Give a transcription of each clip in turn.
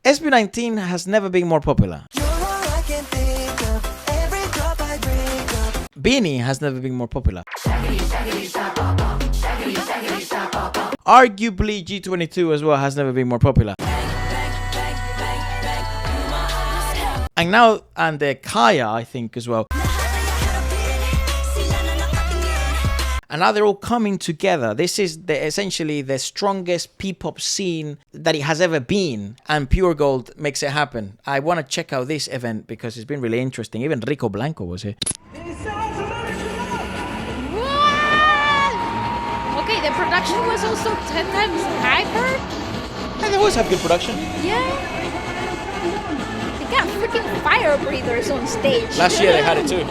SB19 has never been more popular. BINI has never been more popular. Arguably G22 as well has never been more popular. And now, and the Kaya, I think, as well. And now they're all coming together. This is essentially the strongest P-pop scene that it has ever been. And Pure Gold makes it happen. I want to check out this event because it's been really interesting. Even RICO BLANCO was here. What? Okay, the production was also 10 times hyper. And they always have good production. Yeah. They got freaking fire breathers on stage. Last year they had it too.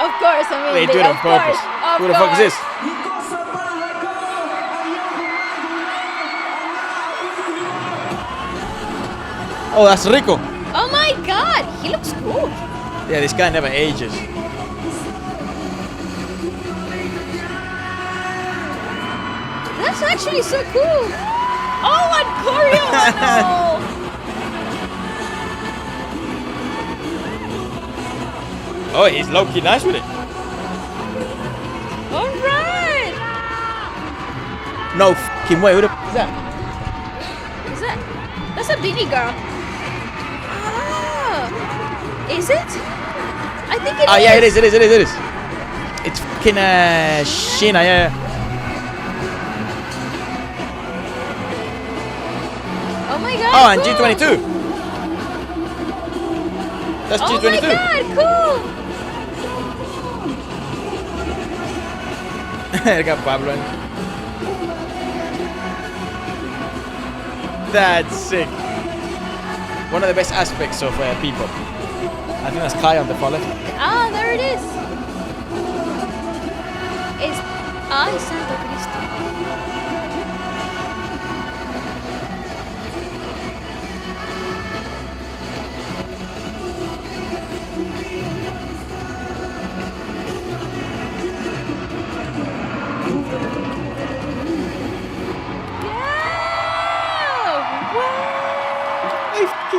Of course, I mean, They do it on purpose. Who the fuck is this? Oh, that's RICO. Oh my god, he looks cool. Yeah, this guy never ages. That's actually so cool. Oh, and choreo. Oh, he's low-key nice with it. All right. No fucking way. Who the f is that? Is that? That's a BINI girl. Ah, is it? I think it is. Oh, yeah, it is. It's fucking Sheena, yeah. Oh my god. Oh, and cool. G22. That's G22. Oh my god, cool. I got Pablo. That's sick. One of the best aspects of P-pop. I think that's Kai on the far left. Ah, there it is. It's Ay Santo Cristo.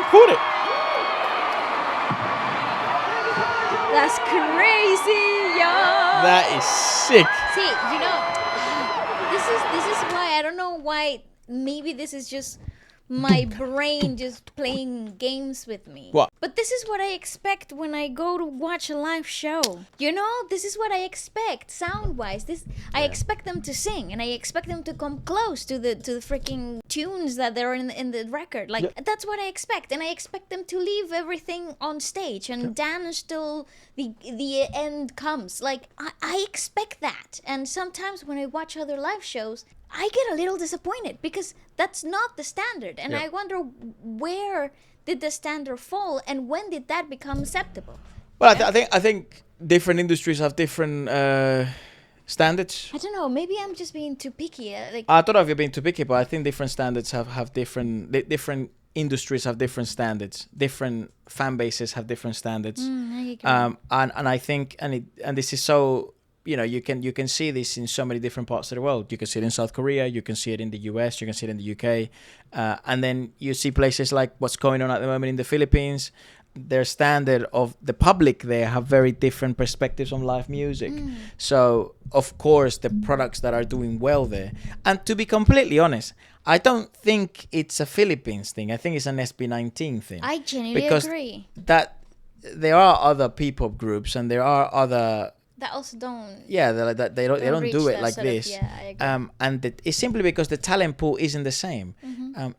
Caught it. That's crazy, yo. That is sick. See, you know, this is why I don't know why. Maybe this is just my brain just playing games with me. What? But this is what I expect when I go to watch a live show. You know, this is what I expect sound-wise. I expect them to sing, and I expect them to come close to the freaking tunes that they're in the record. Like that's what I expect, and I expect them to leave everything on stage and dance till the end comes. Like I expect that, and sometimes when I watch other live shows, I get a little disappointed because that's not the standard, and I wonder where did the standard fall and when did that become acceptable? Well, I think different industries have different standards. I don't know. Maybe I'm just being too picky. I don't know if you're being too picky, but I think different standards have different industries have different standards. Different fan bases have different standards. And I think and this is so. You know, you can see this in so many different parts of the world. You can see it in South Korea, you can see it in the US, you can see it in the UK. And then you see places like what's going on at the moment in the Philippines. Their standard of the public there have very different perspectives on live music. So, of course, the products that are doing well there. And to be completely honest, I don't think it's a Philippines thing. I think it's an SB19 thing. I genuinely agree. That there are other P-pop groups and there are other... that also don't they don't do it like this. I agree. And it's simply because the talent pool isn't the same.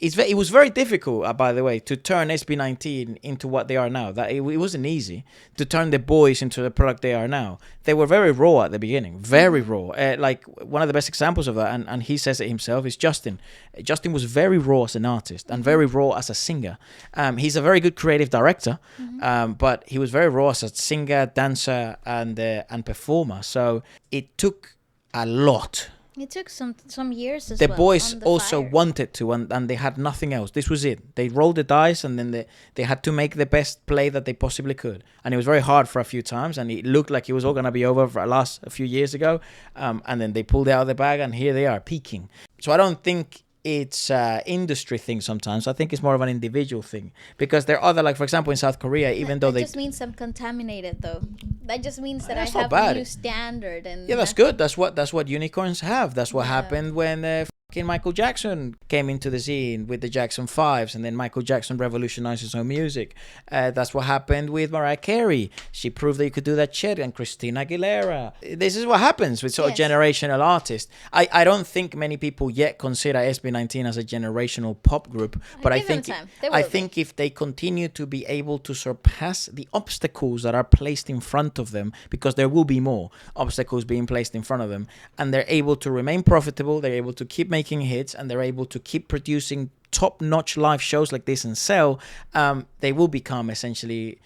It was very difficult, by the way, to turn SB19 into what they are now. That it wasn't easy to turn the boys into the product they are now. They were very raw at the beginning, very raw. Like one of the best examples of that, and he says it himself, is Justin. Justin was very raw as an artist and very raw as a singer. He's a very good creative director, but he was very raw as a singer, dancer, and performer. So it took a lot. It took some years as the well. boys The also fire. wanted to, and they had nothing else. This was it. They rolled the dice, and then they had to make the best play that they possibly could. And it was very hard for a few times, and it looked like it was all going to be over for a few years ago. And then they pulled it out of the bag, and here they are, peaking. So I don't think it's industry thing sometimes. I think it's more of an individual thing, because there are other, like for example in South Korea, even though that just means I'm contaminated though. That just means that I That's not have bad. a new standard, and yeah, that's good. That's what unicorns have. That's what happened when fucking Michael Jackson came into the scene with the Jackson 5s, and then Michael Jackson revolutionized his own music. That's what happened with Mariah Carey. She proved that you could do that shit. And Christina Aguilera. This is what happens with sort of generational artists. I don't think many people yet consider SB19 as a generational pop group, but I think if they continue to be able to surpass the obstacles that are placed in front of them, because there will be more obstacles being placed in front of them, and they're able to remain profitable, they're able to keep making hits, and they're able to keep producing top-notch live shows like this and sell, they will become essentially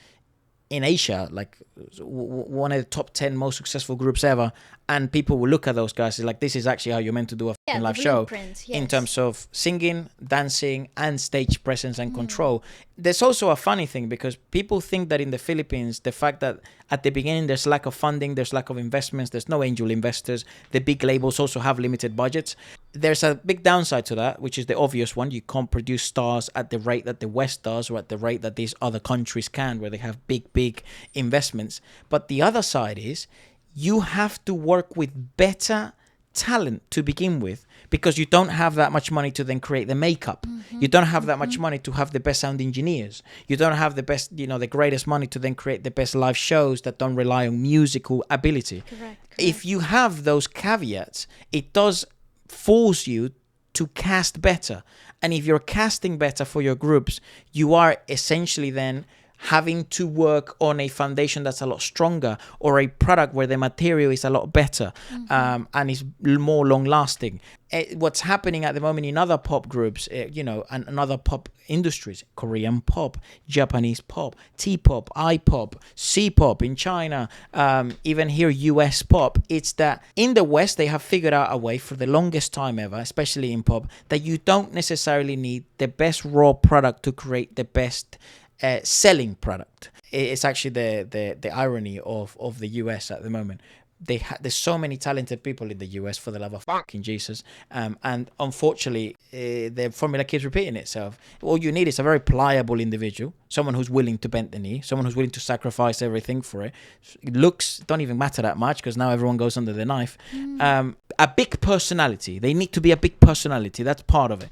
in Asia like one of the top 10 most successful groups ever, and people will look at those guys like, this is actually how you're meant to do a live show in terms of singing, dancing, and stage presence and control. There's also a funny thing, because people think that in the Philippines, the fact that at the beginning there's lack of funding, there's lack of investments, there's no angel investors, the big labels also have limited budgets. There's a big downside to that, which is the obvious one. You can't produce stars at the rate that the West does, or at the rate that these other countries can, where they have big investments. But the other side is, you have to work with better talent to begin with, because you don't have that much money to then create the makeup. You don't have that much money to have the best sound engineers. You don't have the best, the greatest money to then create the best live shows that don't rely on musical ability. Correct. If you have those caveats, it does force you to cast better. And if you're casting better for your groups, you are essentially then having to work on a foundation that's a lot stronger, or a product where the material is a lot better, and is more long lasting. What's happening at the moment in other pop groups, and other pop industries, Korean pop, Japanese pop, T-pop, I-pop, C-pop in China, even here US pop, it's that in the West they have figured out a way for the longest time ever, especially in pop, that you don't necessarily need the best raw product to create the best selling product. It's actually the irony of the US at the moment. There's so many talented people in the US, for the love of fucking Jesus, and unfortunately the formula keeps repeating itself. All you need is a very pliable individual, someone who's willing to bend the knee, someone who's willing to sacrifice everything for it. Looks don't even matter that much, because now everyone goes under the knife. A big personality. They need to be a big personality. That's part of it.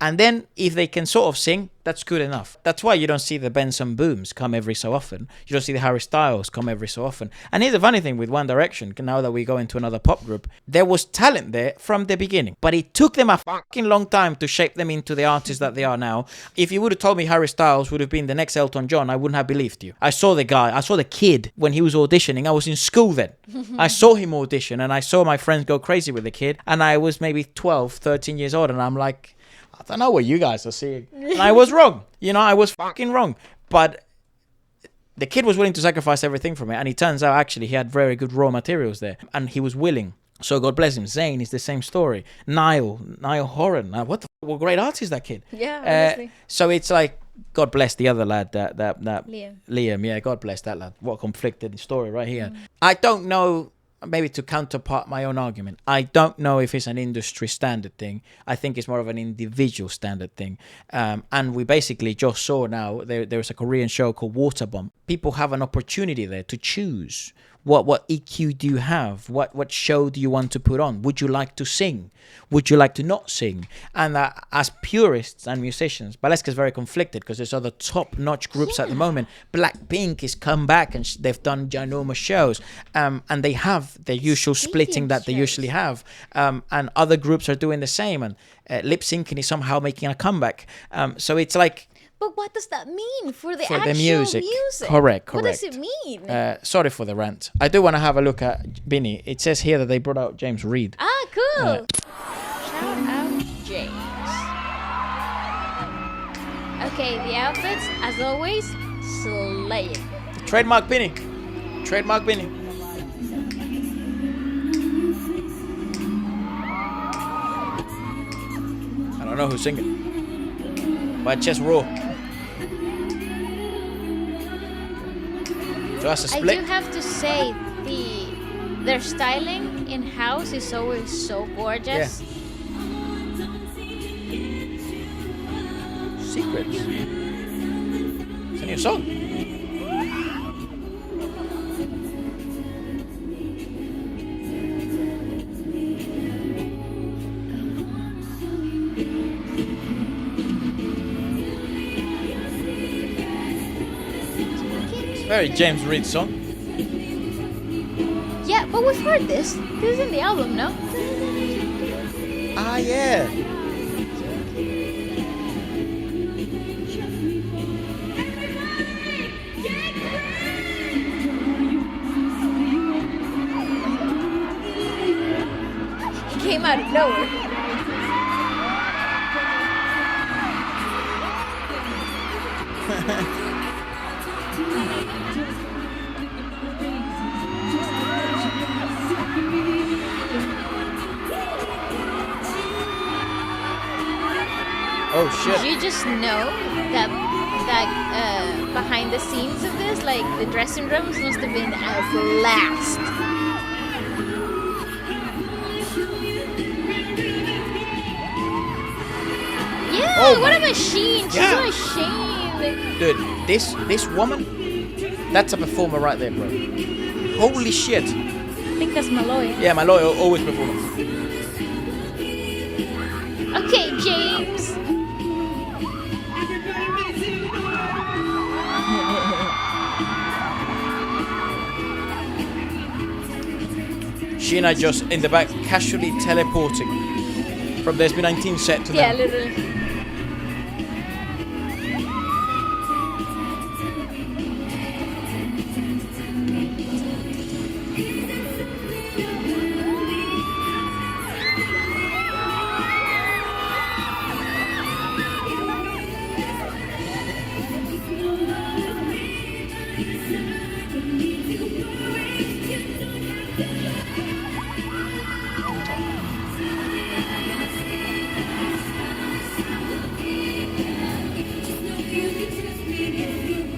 And then if they can sort of sing, that's good enough. That's why you don't see the Benson Booms come every so often. You don't see the Harry Styles come every so often. And here's the funny thing with One Direction, now that we go into another pop group, there was talent there from the beginning. But it took them a fucking long time to shape them into the artists that they are now. If you would have told me Harry Styles would have been the next Elton John, I wouldn't have believed you. I saw the kid when he was auditioning. I was in school then. I saw him audition, and I saw my friends go crazy with the kid. And I was maybe 12, 13 years old, and I'm like, I don't know what you guys are seeing. And I was wrong. I was fucking wrong. But the kid was willing to sacrifice everything from it. And it turns out, actually, he had very good raw materials there. And he was willing. So God bless him. Zayn is the same story. Niall Horan. What great artist, that kid. Yeah, honestly. So it's like, God bless the other lad, that Liam. Yeah, God bless that lad. What a conflicted story right here. I don't know. Maybe to counterpart my own argument, I don't know if it's an industry standard thing. I think it's more of an individual standard thing. And we basically just saw now, there's a Korean show called Water Bomb. People have an opportunity there to choose What EQ do you have? What show do you want to put on? Would you like to sing? Would you like to not sing? And as purists and musicians, Wlsk is very conflicted because there's other top-notch groups at the moment. Blackpink has come back and they've done ginormous shows, and they have the usual splitting that they usually have, and other groups are doing the same, and lip syncing is somehow making a comeback. So it's like. But what does that mean for the actual music? music? Correct. What does it mean? Sorry for the rant. I do want to have a look at BINI. It says here that they brought out James REID. Ah, cool. Shout out James. Okay, the outfits, as always, slaying. Trademark BINI. Trademark BINI. I don't know who's singing, but just raw. So that's a split. I do have to say their styling in house is always so gorgeous. Yeah. Secrets. It's a new song. Very James REID song. Yeah, but we've heard this. This is in the album, no? Ah, yeah. He came out of nowhere. Oh shit. Did you just know that behind the scenes of this, like the dressing rooms must have been a blast. Yeah, Oh what my- a machine! She's Yeah. a machine. Dude, this woman, that's a performer right there, bro. Holy shit. I think that's Malloy. Yeah, my lawyer always performing. Okay, James. Sheena just in the back casually teleporting from the SB19 set to Yeah, now. literally.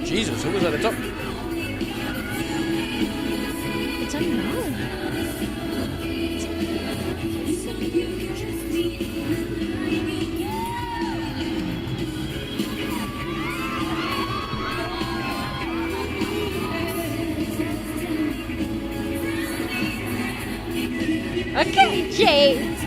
Jesus, who was at the top? It's unknown. Okay, James.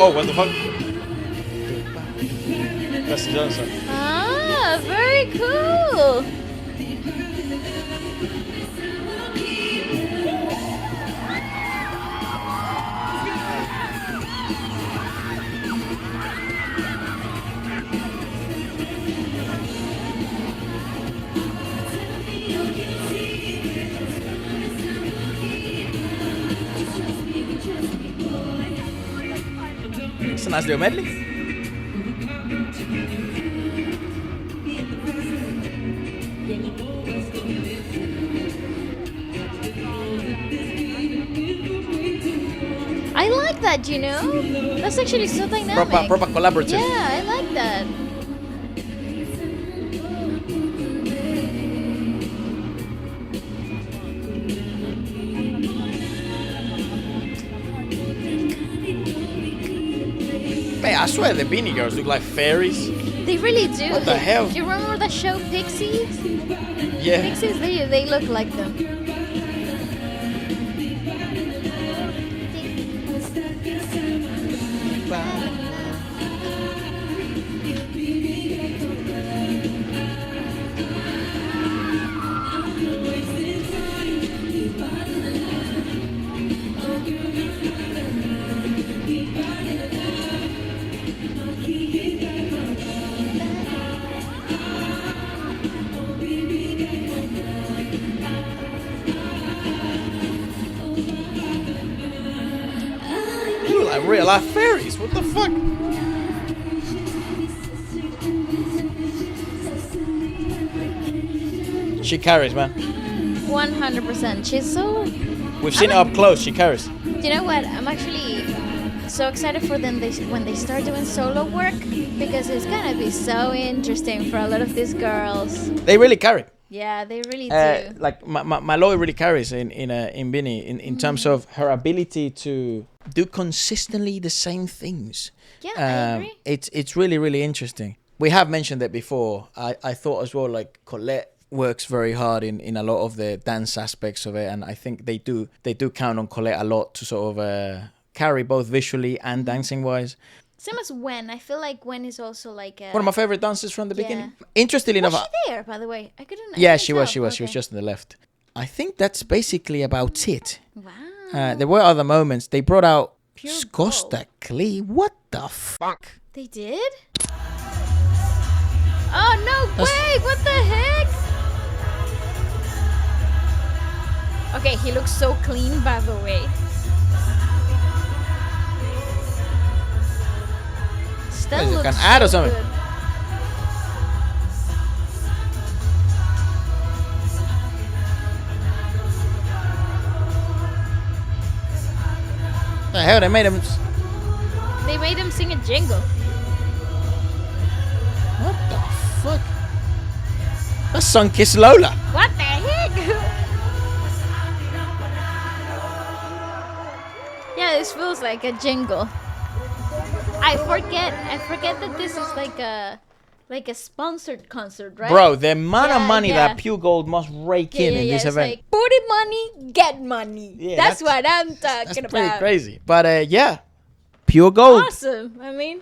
Oh, what the fuck? That's the other side. Ah, very cool. It's a nice little medley. I like that, you know? That's actually so dynamic. Proper collaborative. Yeah, I like that. I swear the BINI girls look like fairies. They really do. What the hell? Do you remember the show Pixies? Yeah. Pixies, they look like them. You look like real life fairies. What the fuck? She carries, man. 100%. She's so... We've seen her up close. She carries. You know what? I'm actually so excited for them when they start doing solo work, because it's gonna be so interesting for a lot of these girls. They really carry. Yeah, they really do. Like my lawyer really carries in BINI in terms of her ability to do consistently the same things. Yeah, I agree. It's really, really interesting. We have mentioned that before. I thought as well, like Colette works very hard in a lot of the dance aspects of it, and I think they do count on Colette a lot to sort of carry both visually and dancing wise. Same as Gwen. I feel like Gwen is also like one of my favorite dancers from the Yeah. beginning. Interestingly enough, was she there, by the way? I couldn't. yeah, I she couldn't was. tell. She was Okay. just on the left. I think that's basically about it. Wow. There were other moments. They brought out Pure Skosta Klee. What the fuck? They did? Oh no That's- way! What the heck? Okay, he looks so clean, by the way. Still Like looks an ad or so something. good. The hell, they made him. They made him sing a jingle. What the fuck? That's Sunkiss Lola. What the heck? Yeah, this feels like a jingle. I forget that this is like a sponsored concert, right? Bro, the amount of Yeah, money yeah. that Pure Gold must rake in this it's event. like booty money, get money. Yeah, that's that's- what I'm talking That's about. pretty crazy. But yeah, Pure Gold. Awesome. I mean,